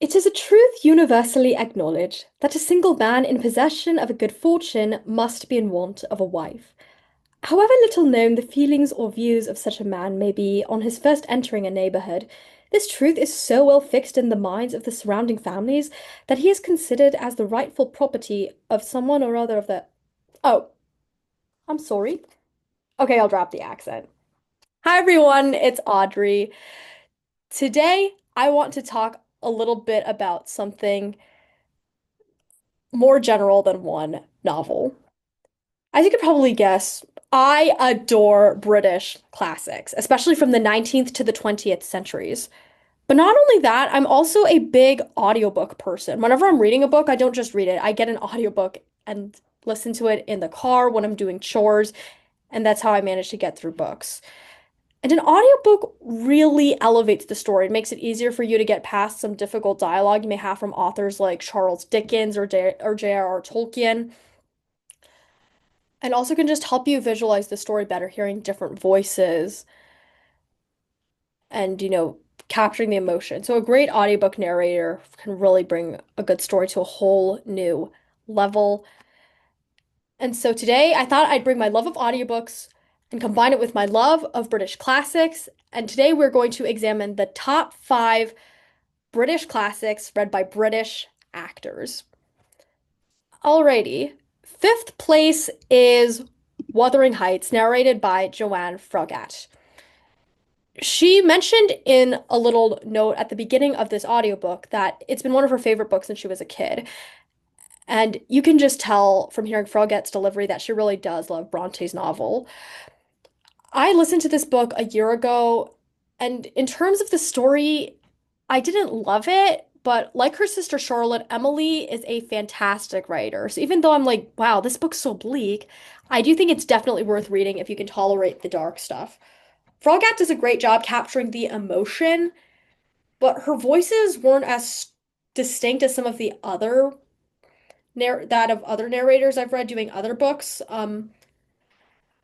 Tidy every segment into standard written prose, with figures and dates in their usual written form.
It is a truth universally acknowledged that a single man in possession of a good fortune must be in want of a wife. However little known the feelings or views of such a man may be on his first entering a neighborhood, this truth is so well fixed in the minds of the surrounding families that he is considered as the rightful property of someone or other of the. Oh, I'm sorry. Okay, I'll drop the accent. Hi everyone, it's Audrey. Today, I want to talk a little bit about something more general than one novel. As you could probably guess, I adore British classics, especially from the 19th to the 20th centuries. But not only that, I'm also a big audiobook person. Whenever I'm reading a book, I don't just read it, I get an audiobook and listen to it in the car when I'm doing chores, and that's how I manage to get through books. And an audiobook really elevates the story. It makes it easier for you to get past some difficult dialogue you may have from authors like Charles Dickens or J.R.R. Tolkien, and also can just help you visualize the story better, hearing different voices and, capturing the emotion. So a great audiobook narrator can really bring a good story to a whole new level. And so today I thought I'd bring my love of audiobooks and combine it with my love of British classics. And today we're going to examine the top five British classics read by British actors. Alrighty. Fifth place is Wuthering Heights, narrated by Joanne Froggatt. She mentioned in a little note at the beginning of this audiobook that it's been one of her favorite books since she was a kid. And you can just tell from hearing Froggatt's delivery that she really does love Bronte's novel. I listened to this book a year ago, and in terms of the story, I didn't love it, but like her sister Charlotte, Emily is a fantastic writer. So even though I'm like, wow, this book's so bleak, I do think it's definitely worth reading if you can tolerate the dark stuff. Froggatt does a great job capturing the emotion, but her voices weren't as distinct as some of the other that of other narrators I've read doing other books.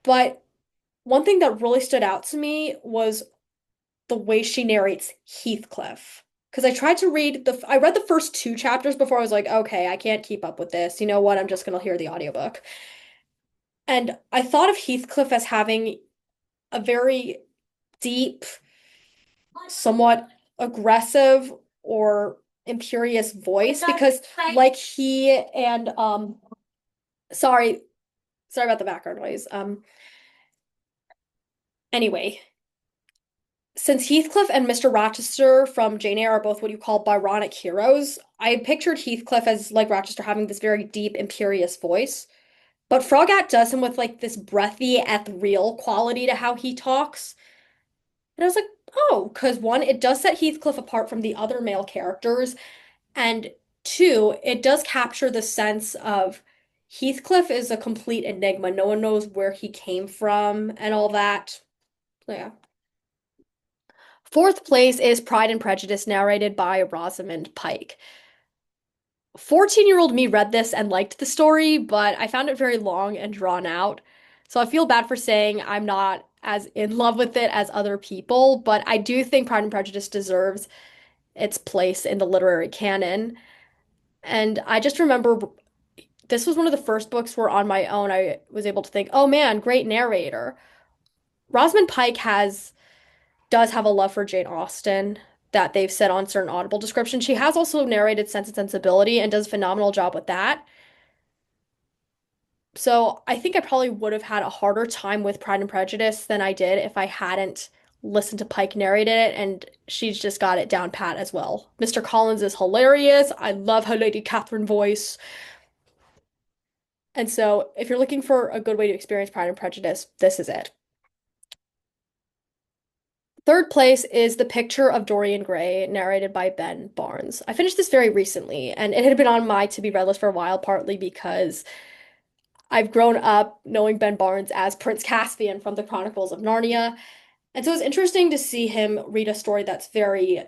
But one thing that really stood out to me was the way she narrates Heathcliff. Because I read the first two chapters before I was like, okay, I can't keep up with this. You know what? I'm just gonna hear the audiobook. And I thought of Heathcliff as having a very deep, somewhat aggressive or imperious voice because like he and sorry, sorry about the background noise. Anyway, since Heathcliff and Mr. Rochester from Jane Eyre are both what you call Byronic heroes, I pictured Heathcliff as like Rochester having this very deep, imperious voice. But Froggatt does him with like this breathy, ethereal quality to how he talks. And I was like, oh, because one, it does set Heathcliff apart from the other male characters, and two, it does capture the sense of Heathcliff is a complete enigma. No one knows where he came from and all that. Yeah. Fourth place is Pride and Prejudice, narrated by Rosamund Pike. 14-year-old me read this and liked the story, but I found it very long and drawn out. So I feel bad for saying I'm not as in love with it as other people, but I do think Pride and Prejudice deserves its place in the literary canon. And I just remember this was one of the first books where on my own I was able to think, oh man, great narrator. Rosamund Pike does have a love for Jane Austen that they've said on certain Audible descriptions. She has also narrated Sense and Sensibility and does a phenomenal job with that. So I think I probably would have had a harder time with Pride and Prejudice than I did if I hadn't listened to Pike narrate it, and she's just got it down pat as well. Mr. Collins is hilarious. I love her Lady Catherine voice. And so if you're looking for a good way to experience Pride and Prejudice, this is it. Third place is The Picture of Dorian Gray, narrated by Ben Barnes. I finished this very recently, and it had been on my to-be-read list for a while, partly because I've grown up knowing Ben Barnes as Prince Caspian from the Chronicles of Narnia. And so it's interesting to see him read a story that's very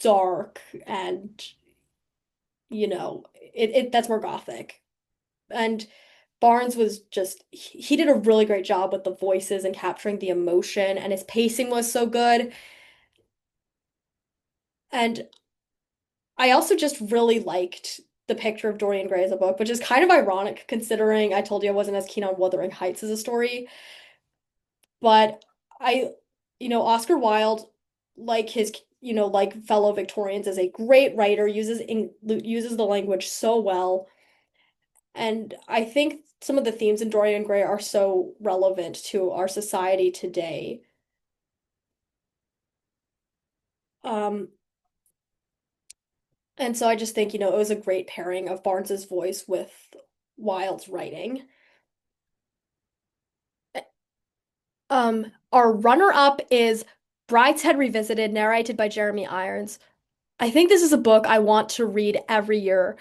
dark and, that's more gothic. And Barnes was just, he did a really great job with the voices and capturing the emotion, and his pacing was so good. And I also just really liked the picture of Dorian Gray as a book, which is kind of ironic considering I told you I wasn't as keen on Wuthering Heights as a story. But I, Oscar Wilde, like his, like fellow Victorians, is a great writer, uses the language so well. And I think some of the themes in Dorian Gray are so relevant to our society today. Um, and so I just think, it was a great pairing of Barnes's voice with Wilde's writing. Our runner-up is Brideshead Revisited, narrated by Jeremy Irons. I think this is a book I want to read every year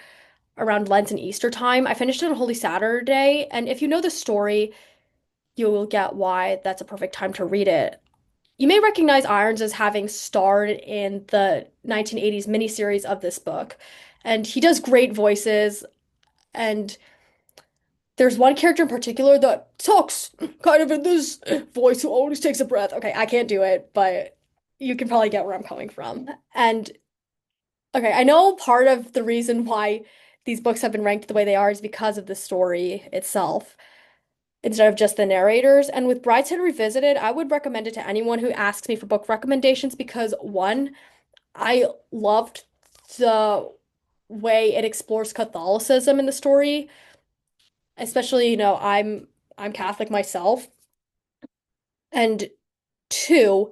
around Lent and Easter time. I finished it on Holy Saturday, and if you know the story, you will get why that's a perfect time to read it. You may recognize Irons as having starred in the 1980s miniseries of this book, and he does great voices. And there's one character in particular that talks kind of in this voice who always takes a breath. Okay, I can't do it, but you can probably get where I'm coming from. And okay, I know part of the reason why these books have been ranked the way they are is because of the story itself, instead of just the narrators. And with Brideshead Revisited, I would recommend it to anyone who asks me for book recommendations because one, I loved the way it explores Catholicism in the story, especially, I'm Catholic myself. And two,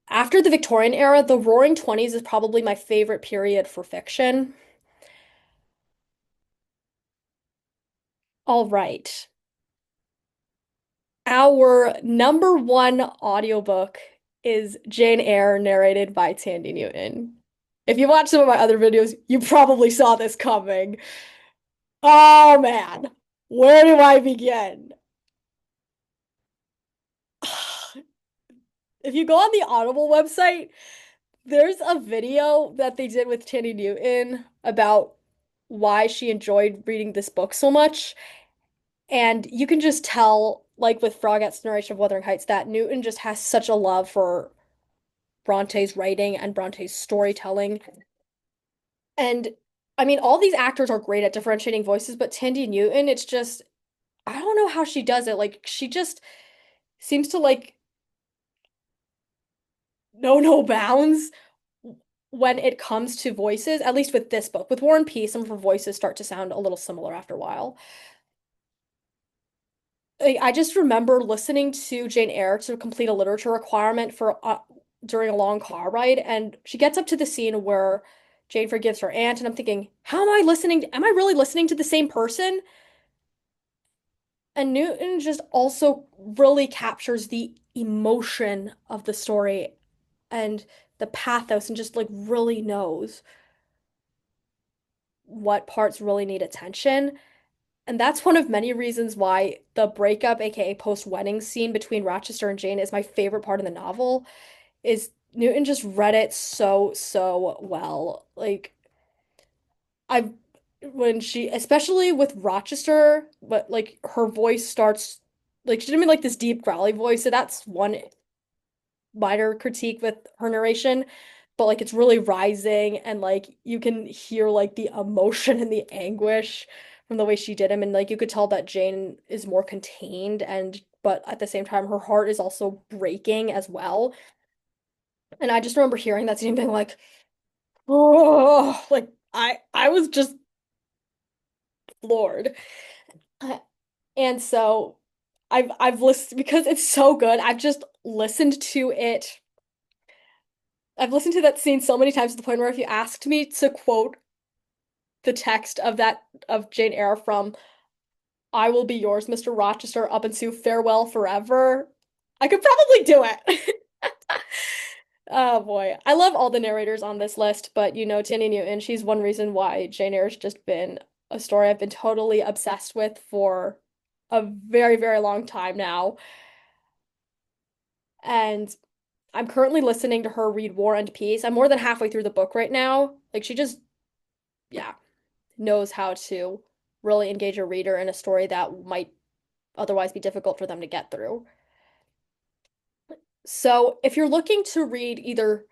after the Victorian era, the Roaring Twenties is probably my favorite period for fiction. All right. Our number one audiobook is Jane Eyre, narrated by Tandy Newton. If you watch some of my other videos, you probably saw this coming. Oh man, where do I begin? If you go on the Audible website, there's a video that they did with Tandy Newton about why she enjoyed reading this book so much. And you can just tell, like with Frogat's narration of Wuthering Heights, that Newton just has such a love for Bronte's writing and Bronte's storytelling. And I mean, all these actors are great at differentiating voices, but Tandy Newton, it's just, I don't know how she does it. Like, she just seems to like know no bounds when it comes to voices, at least with this book. With War and Peace, some of her voices start to sound a little similar after a while. Like, I just remember listening to Jane Eyre to complete a literature requirement for during a long car ride, and she gets up to the scene where Jane forgives her aunt, and I'm thinking, how am I listening? Am I really listening to the same person? And Newton just also really captures the emotion of the story and the pathos, and just like really knows what parts really need attention. And that's one of many reasons why the breakup, aka post-wedding scene between Rochester and Jane is my favorite part of the novel, is Newton just read it so, so well. Like I've when she, especially with Rochester, but like her voice starts like she didn't mean like this deep growly voice, so that's one minor critique with her narration, but like it's really rising and like you can hear like the emotion and the anguish from the way she did him, and like you could tell that Jane is more contained, and but at the same time her heart is also breaking as well. And I just remember hearing that scene and being like, oh, like I was just floored. And so I've listened because it's so good. I've just listened to it. I've listened to that scene so many times to the point where if you asked me to quote the text of that of Jane Eyre from I will be yours, Mr. Rochester, up into farewell forever, I could probably do it. Oh boy. I love all the narrators on this list, but Tini Newton, she's one reason why Jane Eyre's just been a story I've been totally obsessed with for a very, very long time now. And I'm currently listening to her read War and Peace. I'm more than halfway through the book right now. Like she just, yeah, knows how to really engage a reader in a story that might otherwise be difficult for them to get through. So, if you're looking to read either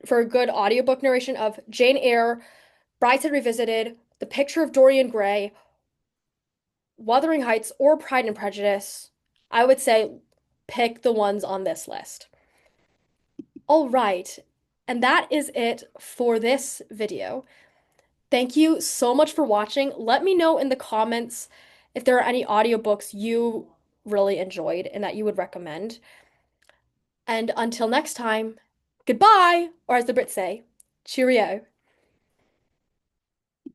for a good audiobook narration of Jane Eyre, Brideshead Revisited, The Picture of Dorian Gray, Wuthering Heights, or Pride and Prejudice, I would say pick the ones on this list. All right, and that is it for this video. Thank you so much for watching. Let me know in the comments if there are any audiobooks you really enjoyed and that you would recommend. And until next time, goodbye, or as the Brits say, cheerio.